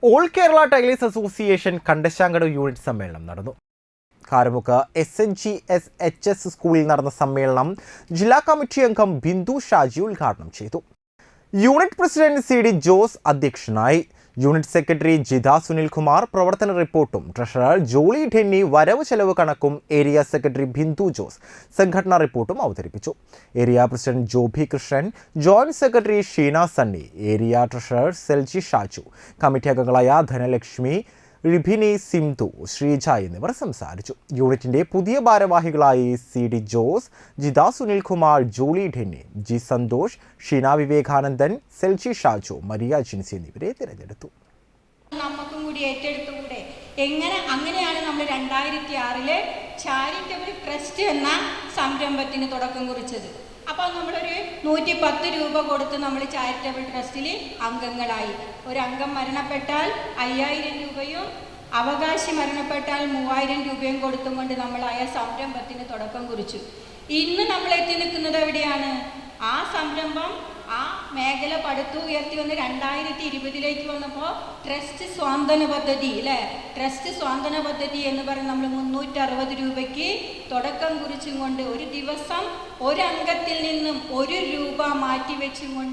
All Kerala tailors association Kandassankadavu unit സമ്മേളനം നടന്നു. Karamukku SNGSHS സ്കൂളിൽ നടന്ന സമ്മേളനം ജില്ലാ കമ്മിറ്റി അംഗം ബിന്ദു ഷാജി ഉദ്ഘാടനം ചെയ്തു. യൂണിറ്റ് പ്രസിഡന്റ് CD ജോസ് അധ്യക്ഷനായി. യൂണിറ്റ് സെക്രട്ടറി ജിത സുനിൽകുമാർ പ്രവർത്തന റിപ്പോർട്ടും, ട്രഷറർ ജോളി ഢെന്നി വരവ് ചെലവ് കണക്കും, ഏരിയ സെക്രട്ടറി ബിന്ദു ജോസ് സംഘടനാ റിപ്പോർട്ടും അവതരിപ്പിച്ചു. Area president Joby Krishnan, joint secretary Sheena Sunny, area treasurer Selji Shaju, committee അംഗങ്ങളായ ധനലക്ഷ്മി, റിഭിനി, സിംധു, ശ്രീജ എന്നിവർ സംസാരിച്ചു. യൂണിറ്റിന്റെ പുതിയ ഭാരവാഹികളായി CD ജോസ്, ജിത സുനിൽകുമാർ, ജോളി ഢെന്നി, ജി സന്തോഷ്, ഷീന വിവേകാനന്ദൻ, സെൽജി ഷാജു, മരിയ ജിൻസി എന്നിവരെ തിരഞ്ഞെടുത്തു. നമുക്കും കൂടി ഏറ്റെടുത്തുകൂടെ അങ്ങനെയാണ് നമ്മൾ 2006 ചാരിറ്റബിൾ ട്രസ്റ്റ് എന്ന സംരംഭത്തിന് തുടക്കം കുറിച്ചത്. അപ്പോൾ നമ്മളൊരു 110 രൂപ കൊടുത്ത് നമ്മൾ ചാരിറ്റബിൾ ട്രസ്റ്റിൽ അംഗങ്ങളായി. ഒരു അംഗം മരണപ്പെട്ടാൽ 5000 രൂപയും അവകാശി മരണപ്പെട്ടാൽ 3000 രൂപയും കൊടുത്തും കൊണ്ട് നമ്മളായ സംരംഭത്തിന് തുടക്കം കുറിച്ചു. ഇന്ന് നമ്മൾ എത്തി നിൽക്കുന്നത് എവിടെയാണ്? ആ സംരംഭം ആ മേഖല പടുത്തു ഉയർത്തി വന്ന് 2020 വന്നപ്പോൾ ട്രസ്റ്റ് സ്വാന്തന പദ്ധതി ട്രസ്റ്റ് സ്വാന്തന പദ്ധതി എന്ന് പറഞ്ഞ് നമ്മൾ 360 രൂപയ്ക്ക് തുടക്കം കുറിച്ചും കൊണ്ട് ഒരു ദിവസം ഒരംഗത്തിൽ നിന്നും 1 രൂപ മാറ്റി വെച്ചും കൊണ്ട്